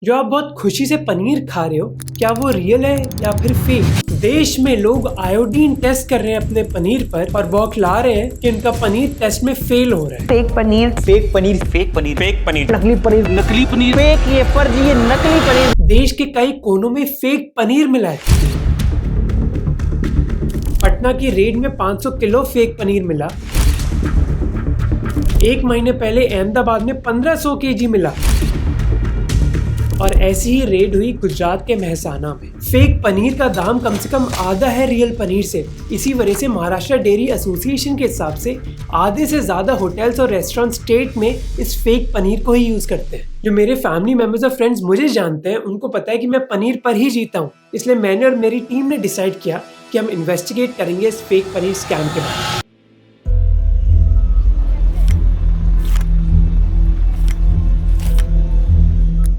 जो आप बहुत खुशी से पनीर खा रहे हो, क्या वो रियल है या फिर फेक? देश में लोग आयोडीन टेस्ट कर रहे हैं अपने पनीर पर और बौखला रहे हैं कि उनका पनीर टेस्ट में फेल हो रहा है। Fake paneer, fake paneer, fake paneer, fake paneer, नकली पनीर, नकली पनीर, फेक, ये फर्जी, ये नकली पनीर। देश के कई कोनों में फेक पनीर मिला है। पटना की रेड में 500 किलो फेक पनीर मिला। एक महीने पहले अहमदाबाद में 1500 केजी मिला। और ऐसी ही रेड हुई गुजरात के मेहसाना में। फेक पनीर का दाम कम से कम आधा है रियल पनीर से। इसी वजह से महाराष्ट्र डेयरी एसोसिएशन के हिसाब से आधे से ज्यादा होटल्स और रेस्टोरेंट स्टेट में इस फेक पनीर को ही यूज करते हैं। जो मेरे फैमिली मेंबर्स और फ्रेंड्स मुझे जानते हैं, उनको पता है कि मैं पनीर पर ही जीता हूँ। इसलिए मैंने और मेरी टीम ने डिसाइड किया कि हम इन्वेस्टिगेट करेंगे इस फेक पनीर स्कैम के बारे में।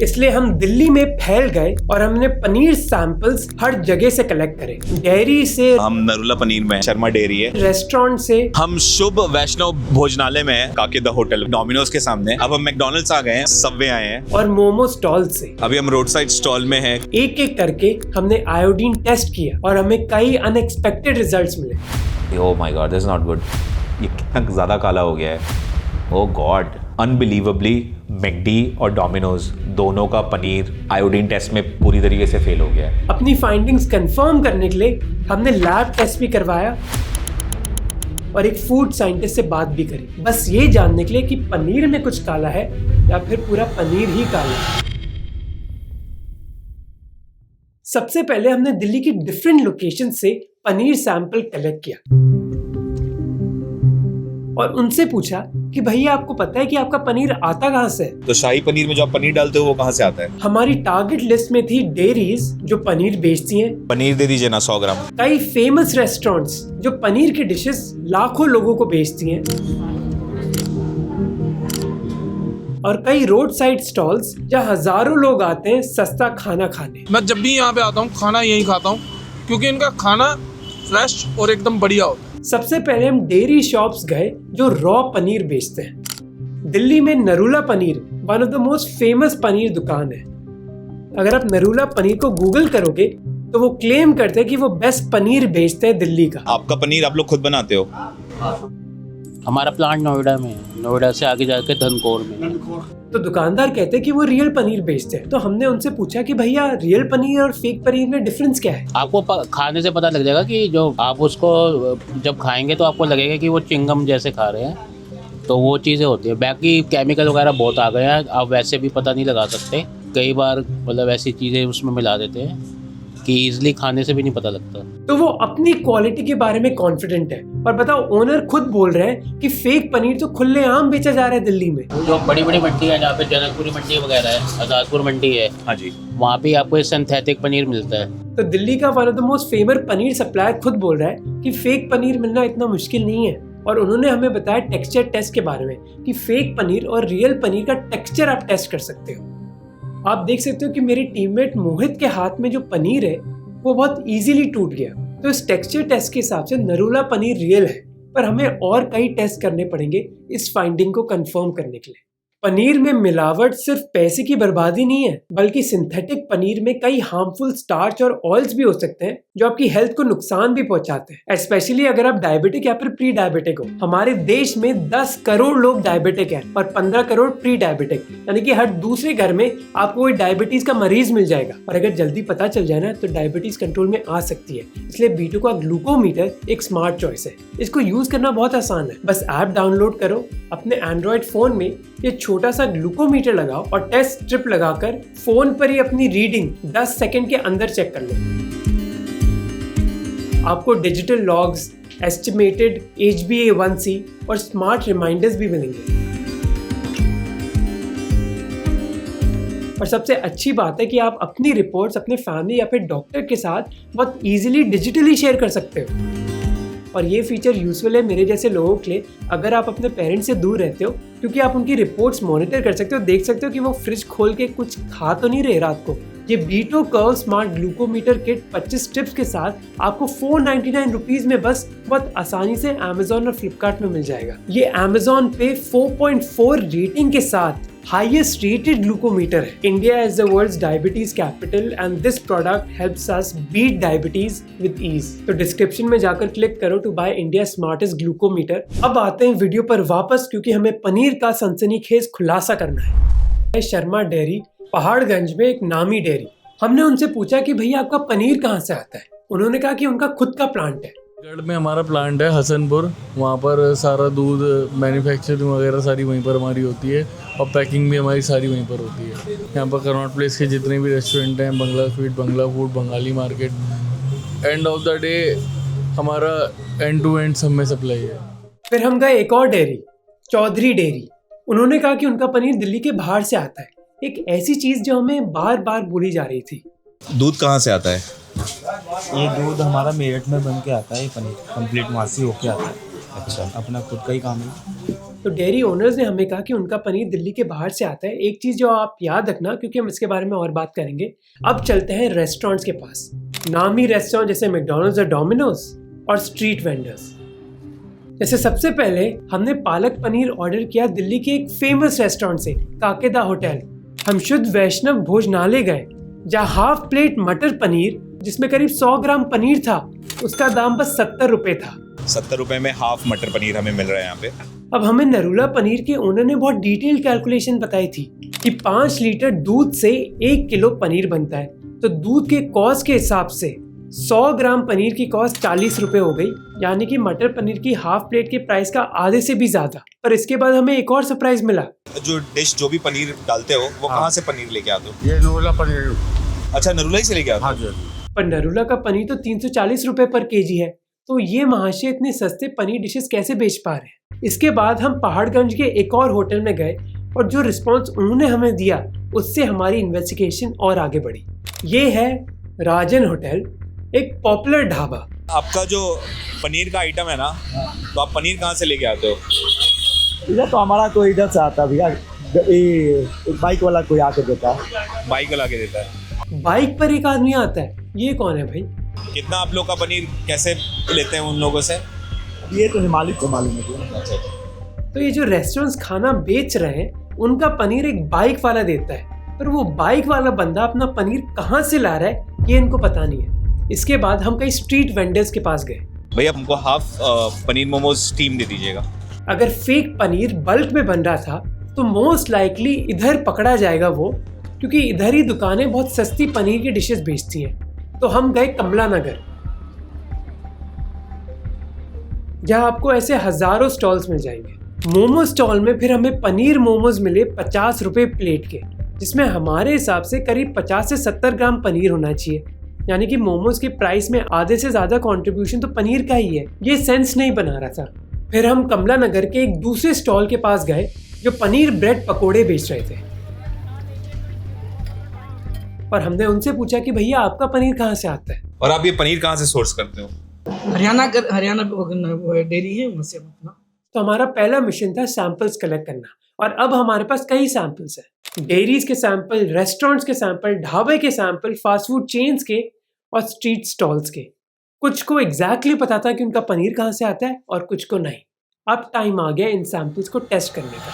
इसलिए हम दिल्ली में फैल गए और हमने पनीर सैंपल्स हर जगह से कलेक्ट करे। डेयरी से हम नरूला पनीर में, शर्मा डेयरी है। रेस्टोरेंट से हम शुभ वैष्णव भोजनालय में है, काके द होटल, डोमिनोज के सामने। अब हम मैकडॉनल्ड्स आ गए हैं, सबवे आए हैं और मोमो स्टॉल से। अभी हम रोड साइड स्टॉल में हैं। एक एक करके हमने आयोडीन टेस्ट किया और हमें कई अनएक्सपेक्टेड रिजल्ट्स मिले। Oh my God, this is not good. ये कितना ज्यादा काला हो गया है। ओह गॉड, अनबिलीवेबली मैकडी और डोमिनोज दोनों का पनीर आयोडीन टेस्ट में पूरी तरीके से फेल हो गया है। अपनी फाइंडिंग्स कंफर्म करने के लिए हमने लैब टेस्ट भी करवाया और एक फूड साइंटिस्ट से बात भी करी, बस ये जानने के लिए कि पनीर में कुछ काला है या फिर पूरा पनीर ही काला है। सबसे पहले हमने दिल्ली की डिफरेंट लोकेशन से पनीर सैंपल कलेक्ट किया और उनसे पूछा कि भैया आपको पता है कि आपका पनीर आता कहाँ से है? तो शाही पनीर में जो आप पनीर डालते हो वो कहाँ से आता है? हमारी टारगेट लिस्ट में थी डेयरीज जो पनीर बेचती हैं। पनीर दे दीजिए ना 100 ग्राम। कई फेमस रेस्टोरेंट्स जो पनीर की डिशेस लाखों लोगों को बेचती हैं और कई रोड साइड स्टॉल्स जहाँ हजारों लोग आते हैं सस्ता खाना खाने। मैं जब भी यहाँ पे आता हूँ खाना यही खाता हूँ क्योंकि इनका खाना फ्रेश और एकदम बढ़िया होता है। सबसे पहले हम डेयरी शॉप्स गए जो रॉ पनीर बेचते हैं। दिल्ली में Narula paneer one of the most famous paneer दुकान है। अगर आप नरूला पनीर को गूगल करोगे तो वो क्लेम करते हैं कि वो बेस्ट पनीर बेचते हैं दिल्ली का। आपका पनीर आप लोग खुद बनाते हो? हमारा प्लांट नोएडा में है, नोएडा से आगे जाके धनकोर में। तो दुकानदार कहते हैं कि वो रियल पनीर बेचते हैं। तो हमने उनसे पूछा कि भैया रियल पनीर और फेक पनीर में डिफरेंस क्या है? आपको खाने से पता लग जाएगा कि जो आप उसको जब खाएंगे तो आपको लगेगा कि वो चिंगम जैसे खा रहे हैं, तो वो चीज़ें होती है। बाकी केमिकल वगैरह बहुत आ गए हैं, आप वैसे भी पता नहीं लगा सकते। कई बार मतलब ऐसी चीज़ें उसमें मिला देते हैं कि इजीली खाने से भी नहीं पता लगता। तो वो अपनी क्वालिटी के बारे में कॉन्फिडेंट है। और बताओ, ओनर खुद बोल रहे हैं कि फेक पनीर तो खुलेआम बेचा जा रहा है दिल्ली में। जो बड़ी बड़ी मंडी है, जहाँ पे जनकपुरी मंडी वगैरह है, आजादपुर मंडी है, हाँ जी, वहाँ पे आपको सिंथेटिक पनीर मिलता है। तो दिल्ली का one of the most famous paneer supplier खुद बोल रहा है कि फेक पनीर मिलना इतना मुश्किल नहीं है। और उन्होंने हमें बताया टेक्सचर टेस्ट के बारे में कि फेक पनीर और रियल पनीर का टेक्सचर आप टेस्ट कर सकते हो। आप देख सकते हो कि मेरे टीममेट मोहित के हाथ में जो पनीर है वो बहुत इजीली टूट गया। तो इस टेक्सचर टेस्ट के हिसाब से नरूला पनीर रियल है, पर हमें और कई टेस्ट करने पड़ेंगे इस फाइंडिंग को कंफर्म करने के लिए। पनीर में मिलावट सिर्फ पैसे की बर्बादी नहीं है, बल्कि सिंथेटिक पनीर में कई हार्मफुल स्टार्च और ऑयल्स भी हो सकते हैं जो आपकी हेल्थ को नुकसान भी पहुंचाते हैं, स्पेशली अगर आप डायबिटिक या फिर प्री डायबिटिक हो। हमारे देश में 10 करोड़ लोग डायबिटिक हैं और 15 करोड़ प्री डायबिटिक, यानी कि हर दूसरे घर में आपको कोई डायबिटीज का मरीज मिल जाएगा। और अगर जल्दी पता चल जाए ना तो डायबिटीज कंट्रोल में आ सकती है। इसलिए B2 का ग्लूकोमीटर एक स्मार्ट चॉइस है। इसको यूज करना बहुत आसान है। बस ऐप डाउनलोड करो, अपने एंड्रॉइड फोन में ये छोटा सा ग्लूकोमीटर लगाओ और टेस्ट स्ट्रिप लगाकर फोन पर ही अपनी रीडिंग 10 सेकंड के अंदर चेक कर लो। आपको डिजिटल लॉग्स, एस्टिमेटेड HbA1c और स्मार्ट रिमाइंडर्स भी मिलेंगे। और सबसे अच्छी बात है कि आप अपनी रिपोर्ट्स अपने फैमिली या फिर डॉक्टर के साथ बहुत इजीली डिजिटली शेयर कर सकते हो। और ये फीचर यूजफुल है मेरे जैसे लोगों के लिए, अगर आप अपने पेरेंट्स से दूर रहते हो, क्योंकि आप उनकी रिपोर्ट्स मॉनिटर कर सकते हो, देख सकते हो कि वो फ्रिज खोल के कुछ खा तो नहीं रहे रात को। ये B2 curve smart glucometer kit 25 strips के साथ आपको 499 रुपीज में बस बहुत आसानी से Amazon और फ्लिपकार्ट में मिल जाएगा। ये Amazon पे 4.4 रेटिंग के साथ highest rated glucometer है. India is the world's diabetes capital and this product helps us beat diabetes with ease. तो डिस्क्रिप्शन में जाकर क्लिक करो to buy India's smartest glucometer. अब आते हैं वीडियो पर वापस क्योंकि हमें पनीर का सनसनीखेज खुलासा करना है. शर्मा डेयरी पहाड़गंज में एक नामी डेयरी. हमने उनसे पूछा कि भैया आपका पनीर कहाँ से आता है. उन्होंने कहा कि उनका खुद का प्लांट है. गढ़ में हमारा प्लांट है हसनपुर, वहाँ पर सारा दूध मैन्युफैक्चरिंग वगैरह सारी वहीं पर हमारी होती है और पैकिंग भी हमारी सारी वहीं पर होती है. यहाँ पर कनॉट प्लेस के जितने भी रेस्टोरेंट हैं, Bangla sweet, Bangla food, Bengali market, end of the day हमारा एंड टू एंड सब में सप्लाई है. फिर हम गए एक और डेयरी, चौधरी डेयरी. उन्होंने कहा कि उनका पनीर दिल्ली के बाहर से आता है. एक ऐसी चीज़ जो हमें बार बार बोली जा रही थी. दूध कहाँ से आता है? ये दूध हमारा मेरठ में बन के आता है, ये पनीर कंप्लीट वहाँ से होके आता है. अच्छा, अपना खुद का ही काम है. तो डेयरी ओनर्स ने हमें कहा कि उनका पनीर दिल्ली के बाहर से आता है. एक चीज़ जो आप याद रखना क्योंकि हम इसके बारे में और बात करेंगे. अब चलते हैं रेस्टोरेंट्स के पास. नामी रेस्टोरेंट जैसे मैकडॉनल्ड्स और डोमिनोज और स्ट्रीट वेंडर्स. जैसे सबसे पहले हमने पालक पनीर ऑर्डर किया दिल्ली के एक फेमस रेस्टोरेंट से, काके द होटल. हम शुद्ध वैष्णव भोजनालय गए जहाँ हाफ प्लेट मटर पनीर जिसमें करीब 100 ग्राम पनीर था, उसका दाम बस 70 रुपए था. 70 रुपए में हाफ मटर पनीर हमें मिल रहा है यहाँ पे. अब हमें नरूला पनीर के ओनर ने बहुत डिटेल कैलकुलेशन बताई थी कि 5 लीटर दूध से 1 किलो पनीर बनता है. तो दूध के कॉस्ट के हिसाब से 100 ग्राम पनीर की कॉस्ट 40 रुपए हो गई, यानी कि मटर पनीर की हाफ प्लेट के प्राइस का आधे से भी ज्यादा. पर इसके बाद हमें एक और सरप्राइज मिला. जो डिश जो भी पनीर डालते हो वो कहाँ से पनीर लेके आते हो? ये नरूला पनीर. अच्छा, नरूला ही से लेके आते हो? हाँ जी. पर नरूला का पनीर तो 340 रुपए पर केजी है. तो ये महाशय इतने सस्ते पनीर डिशेस कैसे बेच पा रहे हैं? इसके बाद हम पहाड़गंज के एक और होटल में गए और जो रिस्पांस उन्होंने हमें दिया उससे हमारी इन्वेस्टिगेशन और आगे बढ़ी. ये है राजन होटल, एक पॉपुलर ढाबा. आपका जो पनीर का आइटम है ना, तो आप पनीर कहाँ से लेके आते हो? इधर तो हमारा कोई इधर से आता है भैया, बाइक वाला कोई आके देता है. बाइक वाला के देता है. बाइक पर एक आदमी आता है. ये कौन है भाई? कितना आप लोग का पनीर कैसे लेते हैं उन लोगों से? ये तो मालिक को मालूम है. तो ये जो रेस्टोरेंट्स खाना बेच रहे हैं उनका पनीर एक बाइक वाला देता है, पर वो बाइक वाला बंदा अपना पनीर कहाँ से ला रहा है ये इनको पता नहीं है. इसके बाद हम कई स्ट्रीट वेंडर्स के पास गए. भैया हमको हाफ पनीर मोमोज स्टीम दे दीजिएगा. अगर फेक पनीर बल्क में बन रहा था तो मोस्ट लाइकली इधर पकड़ा जाएगा वो, क्योंकि इधर ही दुकानें बहुत सस्ती पनीर की डिशेस बेचती हैं. तो हम गए कमला नगर, जहाँ आपको ऐसे हजारों स्टॉल्स मिल जाएंगे. मोमो स्टॉल में फिर हमें पनीर मोमोज मिले 50 रुपए प्लेट के, जिसमें हमारे हिसाब से करीब 50 से 70 ग्राम पनीर होना चाहिए. यानी कि मोमोज के प्राइस में आधे से ज्यादा कंट्रीब्यूशन तो पनीर का ही है. ये सेंस नहीं बना रहा था. फिर हम कमला नगर के एक दूसरे स्टॉल के पास गए जो पनीर ब्रेड पकोड़े बेच रहे थे और हमने उनसे पूछा कि भैया आपका पनीर कहाँ से आता है और आप ये पनीर कहाँ से सोर्स करते हो? हरियाणा डेयरी है वहाँ से अपना. तो हमारा पहला मिशन था सैंपल्स कलेक्ट करना और अब हमारे पास कई सैंपल्स हैं. डेयरीज के सैंपल, रेस्टोरेंट्स के सैंपल, ढाबे के सैंपल, फास्ट फूड चेन्स के और स्ट्रीट स्टॉल्स के. कुछ को एग्जैक्टली पता था कि उनका पनीर कहाँ से आता है और कुछ को नहीं. अब टाइम आ गया इन सैंपल्स को टेस्ट करने का.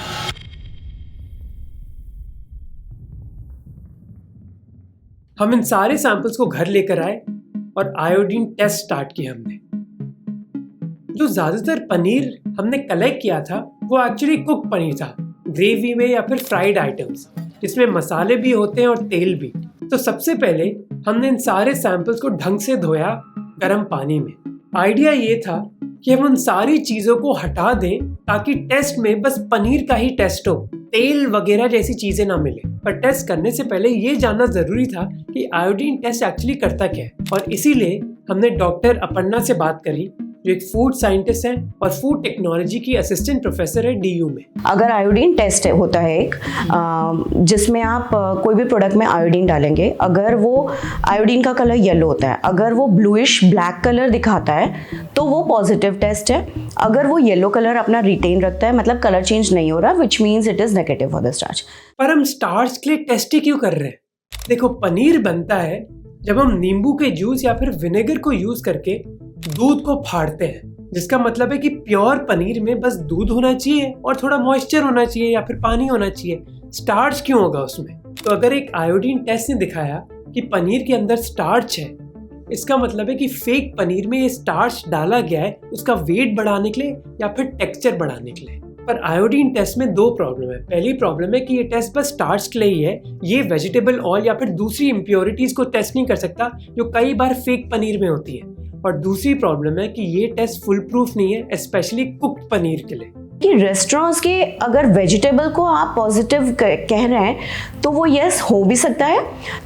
हम इन सारे सैंपल्स को घर लेकर आए और आयोडीन टेस्ट स्टार्ट किया हमने. जो ज्यादातर पनीर हमने कलेक्ट किया था वो एक्चुअली कुक पनीर था, ग्रेवी में या फिर फ्राइड आइटम्स, जिसमें मसाले भी होते हैं और तेल भी. तो सबसे पहले हमने इन सारे सैंपल्स को ढंग से धोया गर्म पानी में. आइडिया ये था कि हम उन सारी चीजों को हटा दें ताकि टेस्ट में बस पनीर का ही टेस्ट हो, तेल वगैरह जैसी चीजें ना मिले. पर टेस्ट करने से पहले ये जानना जरूरी था कि आयोडीन टेस्ट एक्चुअली करता क्या है. और इसीलिए हमने डॉक्टर अपर्णा से बात करी जो एक फूड साइंटिस्ट है और फूड टेक्नोलॉजी की असिस्टेंट प्रोफेसर है DU में. अगर आयोडीन टेस्ट होता है एक जिसमें आप कोई भी प्रोडक्ट में आयोडीन डालेंगे, अगर वो आयोडीन का कलर येलो होता है, अगर वो ब्लूइश ब्लैक कलर दिखाता है तो वो पॉजिटिव टेस्ट है. अगर वो येलो कलर अपना रिटेन रखता है, मतलब कलर चेंज नहीं हो रहा, which means it is negative for the starch. पर हम स्टार्च के लिए टेस्ट ही क्यों कर रहे हैं? देखो, पनीर बनता है जब हम नींबू के जूस या फिर विनेगर को यूज करके दूध को फाड़ते हैं, जिसका मतलब है कि प्योर पनीर में बस दूध होना चाहिए और थोड़ा मॉइस्चर होना चाहिए या फिर पानी होना चाहिए. स्टार्च क्यों होगा उसमें? तो अगर एक आयोडीन टेस्ट ने दिखाया कि पनीर के अंदर स्टार्च है, इसका मतलब है कि फेक पनीर में ये स्टार्च डाला गया है उसका वेट बढ़ाने के लिए या फिर टेक्सचर बढ़ाने के लिए। पर आयोडीन टेस्ट में दो प्रॉब्लम है। पहली प्रॉब्लम है कि ये टेस्ट बस स्टार्च के लिए ही है, ये वेजिटेबल ऑयल या फिर दूसरी इम्प्योरिटीज को टेस्ट नहीं कर सकता जो कई बार फेक पनीर में होती है। और दूसरी प्रॉब्लम है कि ये टेस्ट फुल प्रूफ नहीं है, स्पेशली कुक्ड पनीर के लिए। कि रेस्टोरेंट्स के अगर वेजिटेबल को आप पॉजिटिव कह रहे हैं तो वो यस हो भी सकता है,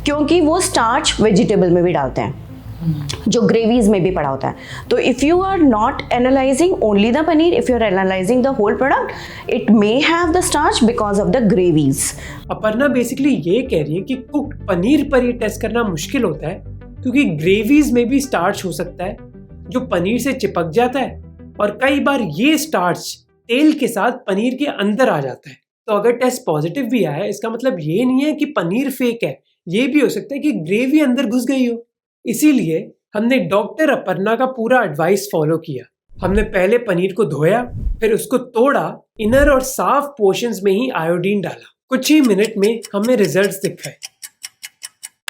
क्योंकि वो स्टार्च वेजिटेबल में भी डालते हैं जो ग्रेवीज में भी पड़ा होता है। तो if you are not analyzing only the paneer, if you are analyzing the whole product, it may have the starch because of the gravies. Aparna basically ये कह रही है कि कुक्ड पनीर पर ये टेस्ट करना मुश्किल होता है क्योंकि ग्रेवीज में भी स्टार्च हो सकता है जो पनीर से चिपक जाता है, और कई बार ये स्टार्च तेल के साथ पनीर के अंदर आ जाता है। तो अगर टेस्ट पॉजिटिव भी आया, इसका मतलब ये नहीं है कि पनीर फेक है, ये भी हो सकता है कि ग्रेवी अंदर घुस गई हो। इसीलिए हमने डॉक्टर अपर्णा का पूरा एडवाइस फॉलो किया। हमने पहले पनीर को धोया, फिर उसको तोड़ा, इनर और साफ पोर्शंस में ही आयोडीन डाला। कुछ ही मिनट में हमें रिजल्ट्स दिख गए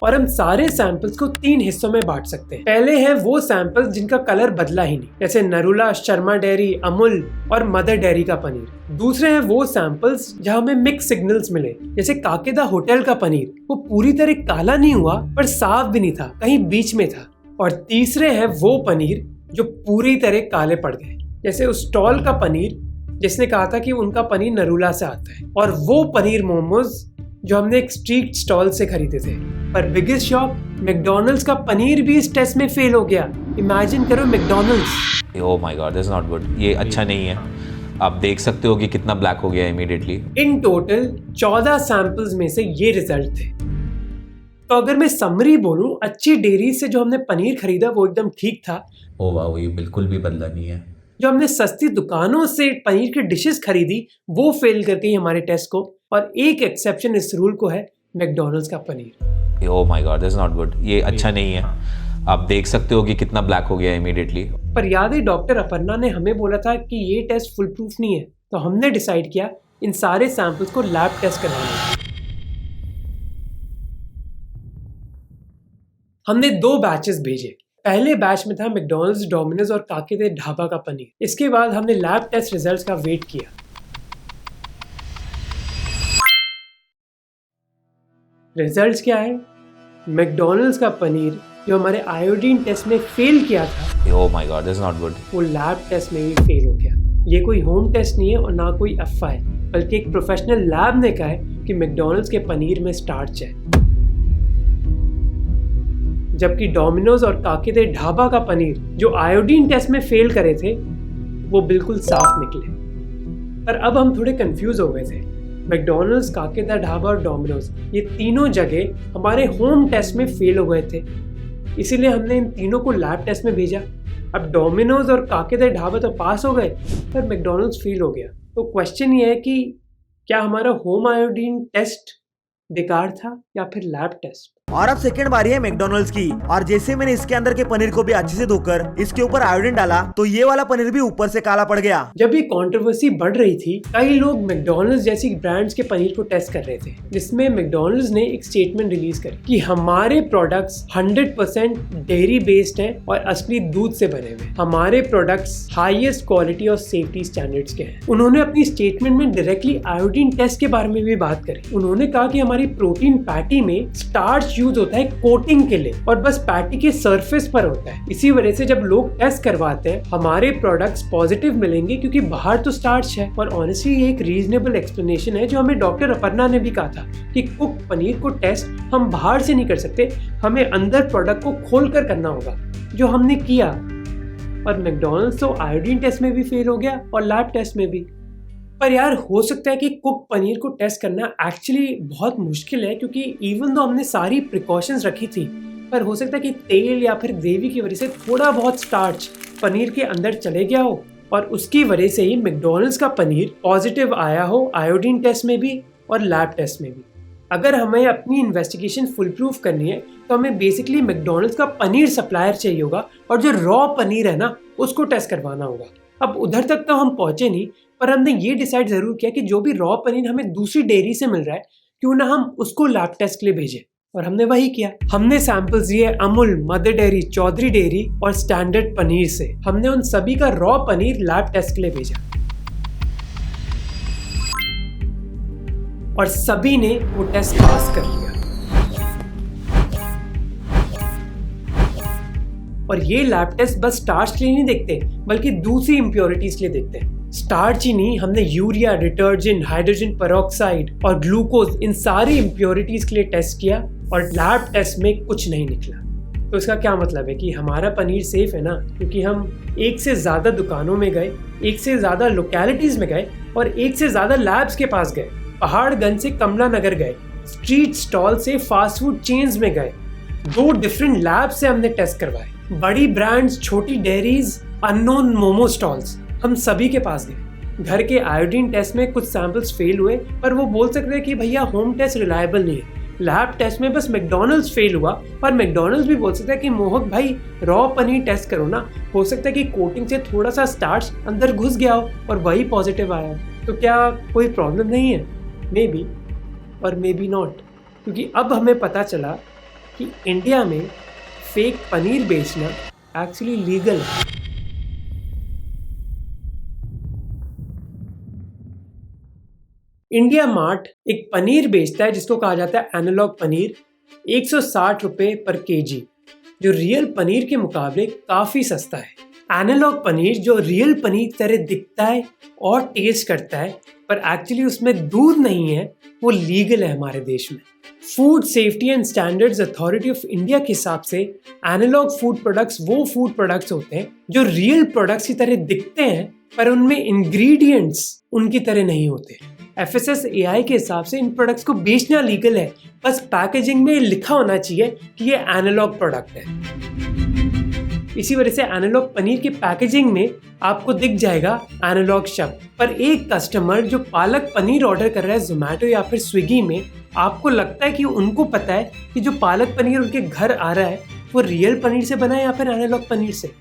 और हम सारे सैंपल्स को 3 हिस्सों में बांट सकते हैं। पहले हैं वो सैंपल्स जिनका कलर बदला ही नहीं, जैसे नरूला, शर्मा डेयरी, अमूल और मदर डेयरी का पनीर। दूसरे हैं वो सैंपल्स जहां हमें मिक्स सिग्नल्स मिले, जैसे काकेदा होटल का पनीर, वो पूरी तरह काला नहीं हुआ पर साफ भी नहीं था, कहीं बीच में था। और तीसरे हैं वो पनीर जो पूरी तरह काले पड़ गए, जैसे उस स्टॉल का पनीर जिसने कहा था कि उनका पनीर नरूला से आता है, और वो पनीर मोमोज जो हमने एक स्ट्रीट स्टॉल से खरीदे थे। पर बिगेस्ट शॉक, मैकडॉनल्ड्स का पनीर भी इस टेस्ट में फेल हो गया। इमेजिन करो McDonald's. Oh my God, this is not good. ये अच्छा नहीं है। आप देख सकते हो कि कितना ब्लैक हो गया इमीडिएटली। इन टोटल 14 सैंपल्स में से ये रिजल्ट थे। तो अगर मैं समरी बोलूं, अच्छी डेयरी से जो हमने पनीर खरीदा वो एकदम ठीक था। ओह वाह, ये बिल्कुल भी बदला नहीं है। जो हमने सस्ती दुकानों से पनीर की डिशेस खरीदी वो फेल कर गई हमारे टेस्ट को। और एक एक्सेप्शन इस रूल को है, मैकडॉनल्ड्स का paneer. Oh my God, this is not good. ये अच्छा नहीं है। आप देख सकते हो कि कितना ब्लैक हो गया इमीडिएटली। पर याद है डॉक्टर अपर्णा ने हमें बोला था कि ये टेस्ट फुल प्रूफ नहीं है, तो हमने डिसाइड किया इन सारे सैंपल्स को लैब टेस्ट करवाना। हमने 2 बैचेस भेजे। पहले बैच में था मैकडॉनल्ड्स, डोमिनोज और काके दे ढाबा का पनीर। इसके बाद हमने लैब टेस्ट रिजल्ट्स का वेट किया। रिजल्ट्स क्या है? मैकडॉनल्ड्स का पनीर जो हमारे आयोडीन टेस्ट में फेल किया था, oh my God, this is not good, वो लैब टेस्ट में भी फेल हो गया। ये कोई होम टेस्ट नहीं है और ना कोई अफवाह है, बल्कि एक प्रोफेशनल लैब ने कहा है कि मैकडॉनल्ड्स के पनीर में स्टार्च है। जबकि डोमिनोज और काके दे ढाबा का पनीर जो आयोडीन टेस्ट में फेल करे थे वो बिल्कुल साफ निकले। पर अब हम थोड़े कंफ्यूज हो गए थे। मैकडॉनल्ड्स, काके दा ढाबा और डोमिनोज, ये तीनों जगह हमारे होम टेस्ट में फेल हो गए थे, इसीलिए हमने इन तीनों को लैब टेस्ट में भेजा। अब डोमिनोज और काके दा ढाबा तो पास हो गए, पर मैकडॉनल्ड्स फेल हो गया। तो क्वेश्चन ये है कि क्या हमारा होम आयोडीन टेस्ट बेकार था या फिर लैब टेस्ट? और अब सेकंड बारी है मैकडॉनल्ड्स की, और जैसे मैंने इसके अंदर के पनीर को भी अच्छे से धोकर इसके ऊपर आयोडीन डाला तो ये वाला पनीर भी ऊपर से काला पड़ गया। जब ये कंट्रोवर्सी बढ़ रही थी, कई लोग मैकडॉनल्ड्स जैसी ब्रांड्स के पनीर को टेस्ट कर रहे थे, जिसमें मैकडॉनल्ड्स ने एक स्टेटमेंट रिलीज करी कि हमारे प्रोडक्ट्स 100% डेयरी बेस्ड हैं और असली दूध से बने हुए। हमारे प्रोडक्ट्स हाईएस्ट क्वालिटी और सेफ्टी स्टैंडर्ड्स के हैं। उन्होंने अपनी स्टेटमेंट में डायरेक्टली आयोडीन टेस्ट के बारे में भी बात करी। उन्होंने कहा कि हमारी प्रोटीन पैटी में स्टार्च यूज होता है कोटिंग के लिए और बस पैटी के सरफेस पर होता है। इसी वजह से जब लोग टेस्ट करवाते हैं हमारे प्रोडक्ट्स पॉजिटिव मिलेंगे क्योंकि बाहर तो स्टार्च है। और ऑनेस्टली ये एक रीजनेबल एक्सप्लेनेशन है जो हमें डॉक्टर अपर्णा ने भी कहा था कि कुक पनीर को टेस्ट हम बाहर से नहीं कर सकते, हमें अंदर प्रोडक्ट को खोल कर करना होगा, जो हमने किया। और मैकडॉनल्ड्स तो आयोडीन टेस्ट में भी फेल हो गया और लैब टेस्ट में भी। पर यार हो सकता है कि कुक पनीर को टेस्ट करना एक्चुअली बहुत मुश्किल है, क्योंकि इवन दो हमने सारी प्रिकॉशंस रखी थी, पर हो सकता है कि तेल या फिर ग्रेवी की वजह से थोड़ा बहुत स्टार्च पनीर के अंदर चले गया हो और उसकी वजह से ही मैकडॉनल्ड्स का पनीर पॉजिटिव आया हो आयोडीन टेस्ट में भी और लैब टेस्ट में भी। अगर हमें अपनी इन्वेस्टिगेशन फुल प्रूफ करनी है तो हमें बेसिकली मैकडॉनल्ड्स का पनीर सप्लायर चाहिए होगा और जो रॉ पनीर है ना उसको टेस्ट करवाना होगा। अब उधर तक तो हम पहुंचे नहीं, पर हमने ये डिसाइड जरूर किया कि जो भी रॉ पनीर हमें दूसरी डेयरी से मिल रहा है क्यों ना हम उसको लैब टेस्ट के लिए भेजें, और हमने वही किया। हमने सैंपल्स लिए Amul, mother dairy, Chaudhary dairy और स्टैंडर्ड पनीर से। हमने उन सभी का रॉ पनीर लैब टेस्ट के लिए भेजा और सभी ने वो टेस्ट पास कर लिया। और ये लैब टेस्ट बस स्टार्च के लिए नहीं देखते बल्कि दूसरी इंप्योरिटीज के लिए देखते हैं। स्टार्च ही नहीं, हमने यूरिया, डिटर्जेंट, हाइड्रोजन पेरोक्साइड और ग्लूकोज, इन सारी इंप्योरिटीज के लिए टेस्ट किया और लैब टेस्ट में कुछ नहीं निकला। तो इसका क्या मतलब है कि हमारा पनीर सेफ है ना, क्योंकि हम एक से ज़्यादा दुकानों में गए, एक से ज़्यादा लोकेलिटीज़ में गए और एक से ज़्यादा लैब्स के पास गए। पहाड़गंज से कमला नगर गए, स्ट्रीट स्टॉल से फास्ट फूड चेन्स में गए, 2 डिफरेंट लैब्स से हमने टेस्ट करवाए। बड़ी ब्रांड्स, छोटी डेयरीज, अननोन मोमो स्टॉल्स, हम सभी के पास गए। घर के आयोडीन टेस्ट में कुछ सैंपल्स फेल हुए, पर वो बोल सकते हैं कि भैया होम टेस्ट रिलायबल नहीं है। लैब टेस्ट में बस मैकडॉनल्ड्स फेल हुआ, पर मैकडॉनल्ड्स भी बोल सकता है कि मोहक भाई रॉ पनीर टेस्ट करो ना, हो सकता है कि कोटिंग से थोड़ा सा स्टार्च अंदर घुस गया हो और वही पॉजिटिव आया। तो क्या कोई प्रॉब्लम नहीं है? मे बी और मे बी नॉट, क्योंकि अब हमें पता चला कि इंडिया में फेक पनीर बेचना एक्चुअली लीगल है। इंडिया मार्ट एक पनीर बेचता है जिसको कहा जाता है एनालॉग पनीर, 160 रुपए पर केजी, जो रियल पनीर के मुकाबले काफी सस्ता है। एनालॉग पनीर जो रियल पनीर की तरह दिखता है और टेस्ट करता है, पर एक्चुअली उसमें दूध नहीं है, वो लीगल है हमारे देश में। Food safety and standards authority of India के हिसाब से एनालॉग फूड प्रोडक्ट्स वो फूड प्रोडक्ट्स होते हैं जो रियल प्रोडक्ट्स की तरह दिखते हैं, पर उनमें इंग्रेडिएंट्स उनकी तरह नहीं होते। FSSAI के हिसाब से इन प्रोडक्ट्स को बेचना लीगल है, बस पैकेजिंग में लिखा होना चाहिए कि ये एनालॉग प्रोडक्ट है। इसी वजह से एनालॉग पनीर के पैकेजिंग में आपको दिख जाएगा एनालॉग शब्द, पर एक कस्टमर जो पालक पनीर ऑर्डर कर रहा है जोमेटो या फिर स्विगी में, आपको लगता है कि उनको पता है कि जो पालक पनीर उनके घर आ रहा है वो रियल पनीर से बना है या फिर एनालॉग पनीर से।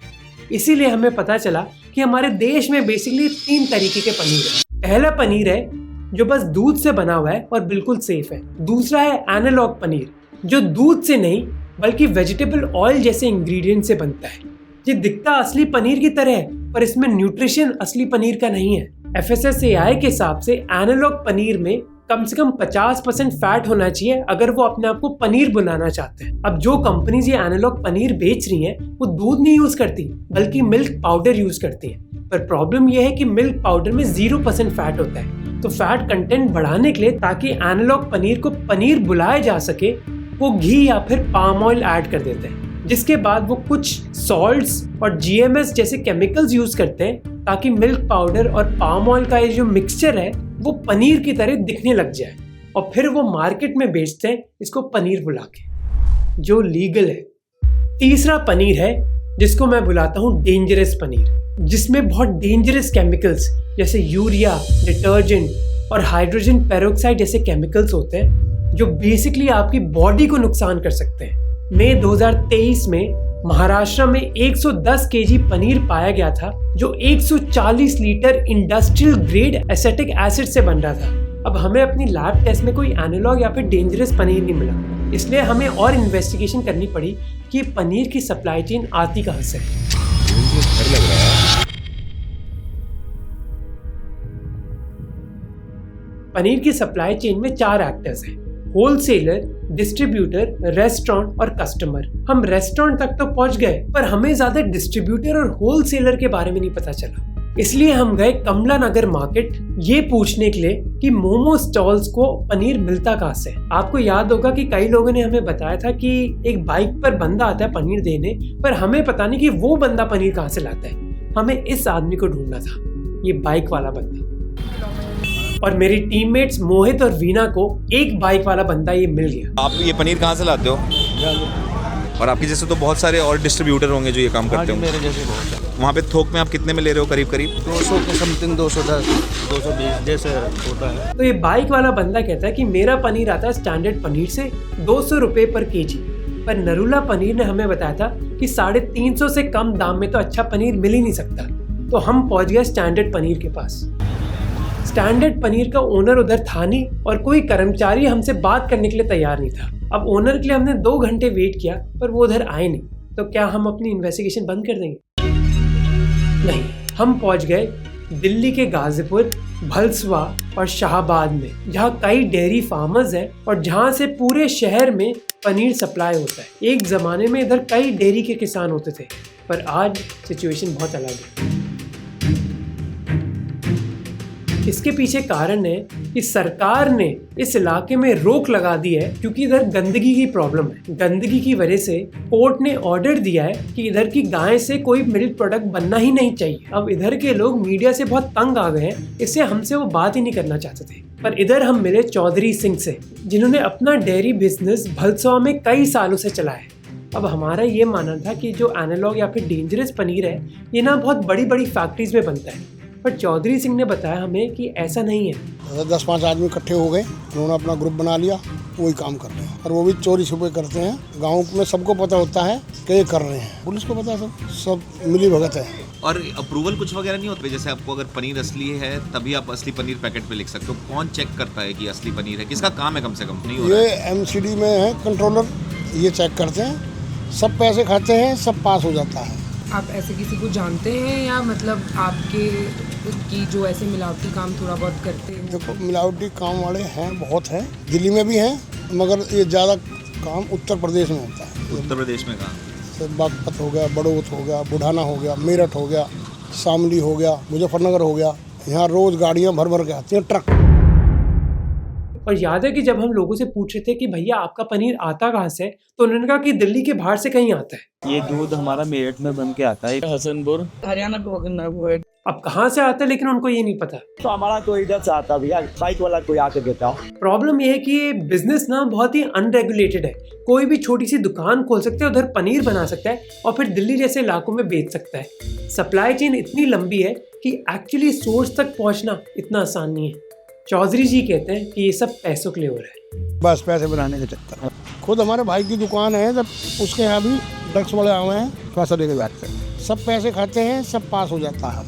इसीलिए हमें पता चला कि हमारे देश में बेसिकली 3 तरीके के पनीर है। पहला पनीर है जो बस दूध से बना हुआ है और बिल्कुल सेफ है। दूसरा है एनालॉग पनीर जो दूध से नहीं बल्कि वेजिटेबल ऑयल जैसे इंग्रेडिएंट से बनता है। ये दिखता असली पनीर की तरह है, पर इसमें न्यूट्रिशन असली पनीर का नहीं है। FSSAI के हिसाब से एनालॉग पनीर में कम से कम 50% फैट होना चाहिए अगर वो अपने आप को पनीर बनाना चाहते हैं। अब जो कंपनीज ये एनालॉग पनीर बेच रही हैं वो दूध नहीं यूज करती बल्कि मिल्क पाउडर यूज करती हैं, पर प्रॉब्लम ये है कि मिल्क पाउडर में 0% फैट होता है। तो फैट कंटेंट बढ़ाने के लिए ताकि एनालॉग पनीर को पनीर बुलाया जा सके, वो घी या फिर पाम ऑयल ऐड कर देते हैं, जिसके बाद वो कुछ सॉल्ट्स और GMS जैसे केमिकल्स यूज करते हैं ताकि मिल्क पाउडर और पाम ऑयल का ये जो मिक्सचर है वो पनीर की तरह दिखने लग जाए, और फिर वो मार्केट में बेचते हैं इसको पनीर बुला के, जो लीगल है। तीसरा पनीर है जिसको मैं बुलाता हूँ डेंजरस पनीर, जिसमें बहुत डेंजरस केमिकल्स जैसे यूरिया, डिटर्जेंट और हाइड्रोजन पेरोक्साइड जैसे केमिकल्स होते हैं जो बेसिकली आपकी बॉडी को नुकसान कर सकते हैं। मई 2023 में महाराष्ट्र में 110 केजी पनीर पाया गया था जो 140 litre industrial grade acetic acid से बन रहा था। अब हमें अपनी लैब टेस्ट में कोई एनालॉग या फिर डेंजरस पनीर नहीं मिला, इसलिए हमें और इन्वेस्टिगेशन करनी पड़ी कि पनीर की सप्लाई चेन आती कहाँ से। पनीर की सप्लाई चेन में 4 एक्टर्स हैं: होलसेलर, डिस्ट्रीब्यूटर, रेस्टोरेंट और कस्टमर। हम रेस्टोरेंट तक तो पहुंच गए, पर हमें ज्यादा डिस्ट्रीब्यूटर और होलसेलर के बारे में नहीं पता चला। इसलिए हम गए कमला नगर मार्केट ये पूछने के लिए कि मोमो स्टॉल्स को पनीर मिलता कहाँ से। आपको याद होगा कि कई लोगों ने हमें बताया था कि एक बाइक पर बंदा आता है पनीर देने, पर हमें पता नहीं कि वो बंदा पनीर कहाँ से लाता है। हमें इस आदमी को ढूंढना था, ये बाइक वाला बंदा। और मेरी टीममेट्स मोहित और वीना को एक बाइक वाला बंदा ये मिल गया। आप ये पनीर कहाँ से लाते हो? और आपके जैसे तो बहुत सारे और डिस्ट्रीब्यूटर होंगे जो ये काम करते होंगे। मेरे जैसे बहुत है। वहाँ पे थोक में आप कितने में ले रहे हो? करीब 200 के समथिंग, 210, 220 जैसे होता है। तो ये बाइक वाला बंदा कहता है कि मेरा पनीर आता है स्टैंडर्ड पनीर से 200 रुपए पर केजी, पर नरूला पनीर ने हमें बताया था कि 350 से कम दाम में तो अच्छा पनीर मिल ही नहीं सकता। तो हम पहुंच गए स्टैंडर्ड पनीर के पास। स्टैंडर्ड पनीर का ओनर उधर था नहीं और कोई कर्मचारी हमसे बात करने के लिए तैयार नहीं था। अब ओनर के लिए हमने 2 घंटे वेट किया पर वो उधर आए नहीं। तो क्या हम अपनी इन्वेस्टिगेशन बंद कर देंगे? नहीं, हम पहुंच गए दिल्ली के गाजीपुर, भलसवा और शाहबाद में, जहाँ कई डेयरी फार्मर्स हैं और जहाँ से पूरे शहर में पनीर सप्लाई होता है। एक ज़माने में इधर कई डेयरी के किसान होते थे पर आज सिचुएशन बहुत अलग है। इसके पीछे कारण है कि सरकार ने इस इलाके में रोक लगा दी है क्योंकि इधर गंदगी की प्रॉब्लम है। गंदगी की वजह से कोर्ट ने ऑर्डर दिया है कि इधर की गाय से कोई मिल्क प्रोडक्ट बनना ही नहीं चाहिए। अब इधर के लोग मीडिया से बहुत तंग आ गए हैं, इससे हमसे वो बात ही नहीं करना चाहते थे। पर इधर हम मिले चौधरी सिंह से, जिन्होंने अपना डेयरी बिजनेस भलसवा में कई सालों से चलाया है। अब हमारा ये मानना था कि जो एनालॉग या फिर डेंजरस पनीर है ये ना बहुत बड़ी बड़ी फैक्ट्रीज में बनता है, पर चौधरी सिंह ने बताया हमें कि ऐसा नहीं है। 10-5 आदमी इकट्ठे हो गए, उन्होंने अपना ग्रुप बना लिया, वही काम कर रहे हैं और वो भी चोरी छुपे करते हैं। गांव में सबको पता होता है कि ये कर रहे हैं, पुलिस को पता है, सब मिली भगत है। और अप्रूवल कुछ वगैरह नहीं होता? जैसे आपको अगर पनीर असली है तभी आप असली पनीर पैकेट पे लिख सकते हो। कौन चेक करता है कि असली पनीर है? किसका काम है? कम से कम नहीं हो रहा है? ये MCD में है कंट्रोलर, ये चेक करते हैं, सब पैसे खाते हैं, सब पास हो जाता है। आप ऐसे किसी को जानते हैं या मतलब आपके की जो ऐसे मिलावटी काम थोड़ा बहुत करते हैं? देखो, मिलावटी काम वाले हैं, बहुत हैं, दिल्ली में भी हैं, मगर ये ज़्यादा काम उत्तर प्रदेश में होता है। उत्तर प्रदेश में कहाँ? बागपत हो गया, बड़ौत हो गया, बुढ़ाना हो गया, मेरठ हो गया, शामली हो गया, मुजफ्फरनगर हो गया। यहाँ रोज़ गाड़ियाँ भर भर के आती हैं, ट्रक। और याद है कि जब हम लोगों से पूछ रहे थे कि भैया आपका पनीर आता कहाँ से, तो उन्होंने कहा कि दिल्ली के बाहर से कहीं आता है। ये दूध हमारा मेरठ में बन के आता है, हसनपुर हरियाणा पे वो है। अब कहाँ से आता है लेकिन उनको ये नहीं पता। तो हमारा तो इधर से आता भैया, साइट वाला कोई आके देता हो। प्रॉब्लम ये है कि ये बिजनेस ना बहुत ही अनरेगुलेटेड है। कोई भी छोटी सी दुकान खोल सकता है, उधर पनीर बना सकता है और फिर दिल्ली जैसे इलाकों में बेच सकता है। सप्लाई चेन इतनी लंबी है कि एक्चुअली सोर्स तक पहुँचना इतना आसान नहीं है। चौधरी जी कहते हैं कि ये सब पैसों के लिए हो रहा है, बस पैसे बनाने के चक्कर। खुद हमारे भाई की दुकान है, जब उसके यहाँ भी ड्रग्स वाले आए हैं, फैसले के बाद से सब पैसे खाते हैं, सब पास हो जाता है।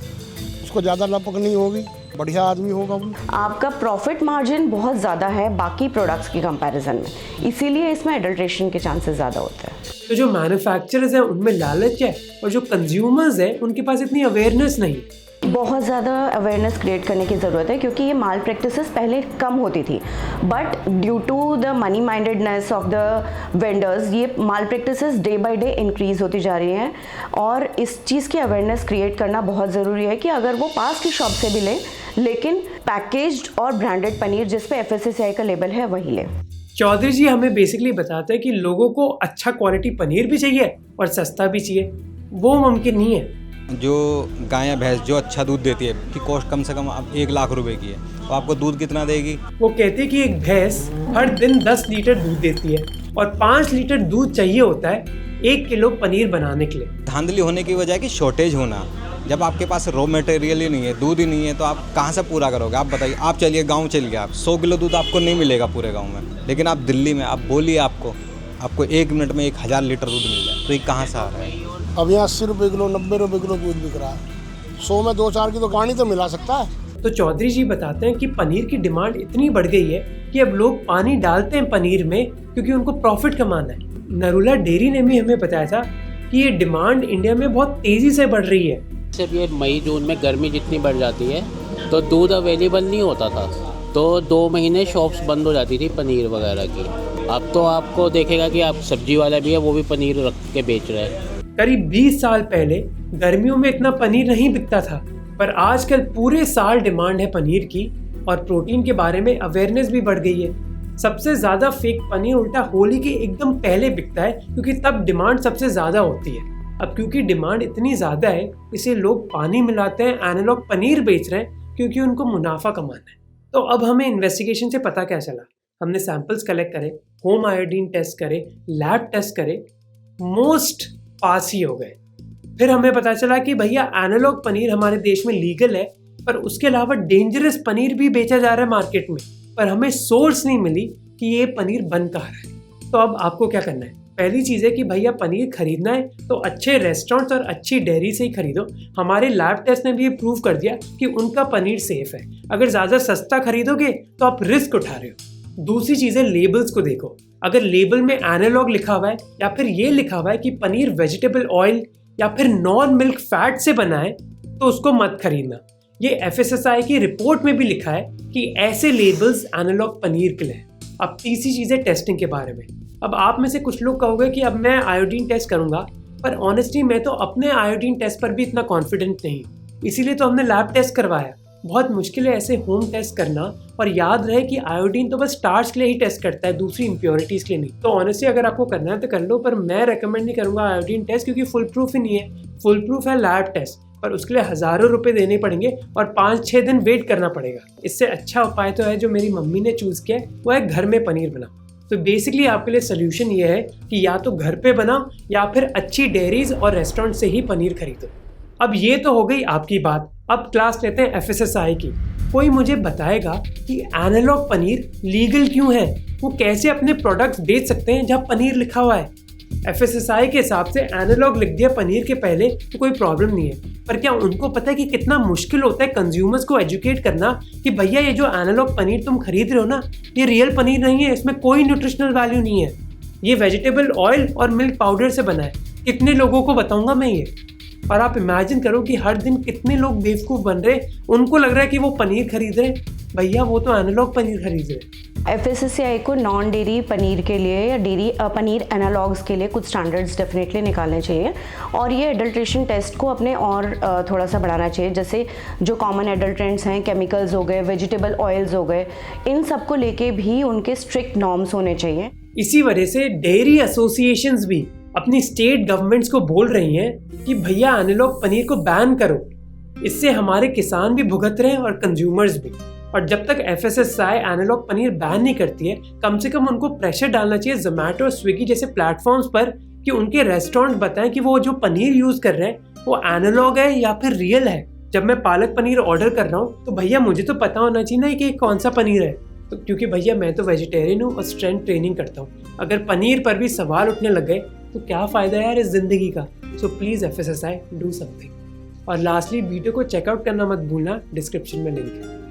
उसको ज़्यादा लपक नहीं होगी, बढ़िया आदमी होगा वो। आपका प्रॉफिट मार्जिन बहुत ज़्यादा है बाकी प्रोडक्ट्स की कंपैरिजन में, इसीलिए इसमें एडल्ट्रेशन के चांसेस ज़्यादा होते हैं। तो जो मैन्युफैक्चरर्स हैं उनमें लालच है और जो कंज्यूमर्स हैं उनके पास इतनी अवेयरनेस नहीं। बहुत ज़्यादा अवेयरनेस क्रिएट करने की ज़रूरत है क्योंकि ये माल प्रैक्टिसेस पहले कम होती थी, but due to the money mindedness of the vendors ये malpractices day by day increase होती जा रही हैं। और इस चीज़ की अवेयरनेस क्रिएट करना बहुत ज़रूरी है कि अगर वो पास की शॉप से भी लें, लेकिन पैकेज्ड और ब्रांडेड पनीर जिस पे FSSAI का लेबल है वही लें। चौधरी जी हमें बेसिकली बताते हैं कि लोगों को अच्छा क्वालिटी पनीर भी चाहिए और सस्ता भी चाहिए, वो मुमकिन नहीं है। जो गाय या भैंस जो अच्छा दूध देती है कि कॉस्ट कम से कम 1 लाख रुपए की है, तो आपको दूध कितना देगी? वो कहते हैं कि एक भैंस हर दिन 10 लीटर दूध देती है और 5 लीटर दूध चाहिए होता है 1 किलो पनीर बनाने के लिए। धांधली होने की वजह की शॉर्टेज होना, जब आपके पास रॉ मटेरियल ही नहीं है, दूध ही नहीं है, तो आप कहाँ से पूरा करोगे? आप बताइए, आप चलिए गाँव चलिए, आप 100 किलो दूध आपको नहीं मिलेगा पूरे गाँव में, लेकिन आप दिल्ली में आप बोलिए आपको 1 मिनट में 1000 लीटर दूध मिल जाए, तो ये कहाँ से आ रहा है? अब यहाँ 80 रुपये किलो, 90 रुपये किलो दूध बिक रहा है। 100 में 2-4 की तो पानी तो मिला सकता है। तो चौधरी जी बताते हैं कि पनीर की डिमांड इतनी बढ़ गई है कि अब लोग पानी डालते हैं पनीर में क्योंकि उनको प्रॉफिट कमाना है। नरूला डेयरी ने भी हमें बताया था कि ये डिमांड इंडिया में बहुत तेजी से बढ़ रही है। जब ये मई जून में गर्मी जितनी बढ़ जाती है तो दूध अवेलेबल नहीं होता था, तो 2 महीने शॉप्स बंद हो जाती थी पनीर वगैरह की। अब तो आपको देखेगा कि आप सब्जी वाला भी है वो भी पनीर रख के बेच रहे हैं। करीब 20 साल पहले गर्मियों में इतना पनीर नहीं बिकता था, पर आजकल पूरे साल डिमांड है पनीर की और प्रोटीन के बारे में अवेयरनेस भी बढ़ गई है। सबसे ज़्यादा फेक पनीर उल्टा होली के एकदम पहले बिकता है क्योंकि तब डिमांड सबसे ज़्यादा होती है। अब क्योंकि डिमांड इतनी ज़्यादा है इसलिए लोग पानी मिलाते हैं, एनालॉग पनीर बेच रहे हैं क्योंकि उनको मुनाफा कमाना है। तो अब हमें इन्वेस्टिगेशन से पता क्या चला, हमने सैंपल्स कलेक्ट करे, होम आयोडीन टेस्ट करे, लैब टेस्ट करे, मोस्ट पास ही हो गए। फिर हमें पता चला कि भैया एनालॉग पनीर हमारे देश में लीगल है, पर उसके अलावा डेंजरस पनीर भी बेचा जा रहा है मार्केट में, पर हमें सोर्स नहीं मिली कि ये पनीर बन कहाँ रहा है। तो अब आपको क्या करना है, पहली चीज़ है कि भैया पनीर खरीदना है तो अच्छे रेस्टोरेंट्स और अच्छी डेयरी से ही खरीदो। हमारे लैब टेस्ट ने भी ये प्रूव कर दिया कि उनका पनीर सेफ है। अगर ज़्यादा सस्ता खरीदोगे तो आप रिस्क उठा रहे हो। दूसरी चीज़ है लेबल्स को देखो। अगर लेबल में एनालॉग लिखा हुआ है या फिर ये लिखा हुआ है कि पनीर वेजिटेबल ऑयल या फिर नॉन मिल्क फैट से बना है तो उसको मत खरीदना। ये FSSAI की रिपोर्ट में भी लिखा है कि ऐसे लेबल्स एनालॉग पनीर के लिए हैं। अब तीसरी चीज़ है टेस्टिंग के बारे में। अब आप में से कुछ लोग कहोगे कि अब मैं आयोडीन टेस्ट करूंगा, पर ऑनेस्टली मैं तो अपने आयोडीन टेस्ट पर भी इतना कॉन्फिडेंट नहीं, इसीलिए तो हमने लैब टेस्ट करवाया। बहुत मुश्किल है ऐसे होम टेस्ट करना, और याद रहे कि आयोडीन तो बस स्टार्च के लिए ही टेस्ट करता है, दूसरी इम्प्योरिटीज़ के लिए नहीं। तो ऑनेस्टली अगर आपको करना है तो कर लो, पर मैं रेकमेंड नहीं करूँगा आयोडीन टेस्ट, क्योंकि फुल प्रूफ ही नहीं है। फुल प्रूफ है लैब टेस्ट, पर उसके लिए हज़ारों रुपए देने पड़ेंगे और 5-6 दिन वेट करना पड़ेगा। इससे अच्छा उपाय तो है जो मेरी मम्मी ने चूज़ किया है, वो है घर में पनीर बनाओ। तो बेसिकली आपके लिए सोल्यूशन ये है कि या तो घर पे बनाओ या फिर अच्छी डेयरीज और रेस्टोरेंट से ही पनीर खरीदो। अब ये तो हो गई आपकी बात। अब क्लास लेते हैं FSSAI की। कोई मुझे बताएगा कि एनालॉग पनीर लीगल क्यों है? वो कैसे अपने प्रोडक्ट्स बेच सकते हैं जहाँ पनीर लिखा हुआ है? FSSAI के हिसाब से एनालॉग लिख दिया पनीर के पहले तो कोई प्रॉब्लम नहीं है, पर क्या उनको पता है कि कितना मुश्किल होता है कंज्यूमर्स को एजुकेट करना कि भैया ये जो एनालॉग पनीर तुम खरीद रहे हो ना, ये रियल पनीर नहीं है, इसमें कोई न्यूट्रिशनल वैल्यू नहीं है, ये वेजिटेबल ऑयल और मिल्क पाउडर से बना है। कितने लोगों को बताऊंगा मैं ये? और आप इमेजिन करो कि हर दिन कितने लोग बेवकूफ़ बन रहे, उनको लग रहा है कि वो पनीर खरीद रहे, भैया वो तो एनालॉग पनीर खरीद रहे। FSSAI को नॉन डेयरी पनीर के लिए या डेयरी पनीर एनालॉग्स के लिए कुछ स्टैंडर्ड्स डेफिनेटली निकालने चाहिए, और ये एडल्ट्रेशन टेस्ट को अपने और थोड़ा सा बढ़ाना चाहिए। जैसे जो कॉमन एडल्ट्रेंट्स हैं, केमिकल्स हो गए, वेजिटेबल ऑयल्स हो गए, इन सब को लेके भी उनके स्ट्रिक्ट नॉर्म्स होने चाहिए। इसी वजह से डेयरी एसोसिएशंस भी अपनी स्टेट गवर्नमेंट्स को बोल रही हैं कि भैया एनालॉग पनीर को बैन करो। इससे हमारे किसान भी भुगत रहे हैं और कंज्यूमर्स भी। और जब तक FSSAI एनालॉग पनीर बैन नहीं करती है, कम से कम उनको प्रेशर डालना चाहिए जोमेटो और स्विगी जैसे प्लेटफॉर्म्स पर कि उनके रेस्टोरेंट बताएं कि वो जो पनीर यूज़ कर रहे हैं वो एनालॉग है या फिर रियल है। जब मैं पालक पनीर ऑर्डर कर रहा हूँ तो भैया मुझे तो पता होना चाहिए ना कि कौन सा पनीर है, तो क्योंकि भैया मैं तो वेजिटेरियन हूँ और स्ट्रेंथ ट्रेनिंग करता हूँ। अगर पनीर पर भी सवाल उठने लग गए तो क्या फ़ायदा है यार इस ज़िंदगी का। So please FSSAI do something. और लास्टली वीडियो को चेकआउट करना मत भूलना, डिस्क्रिप्शन में लिंक है।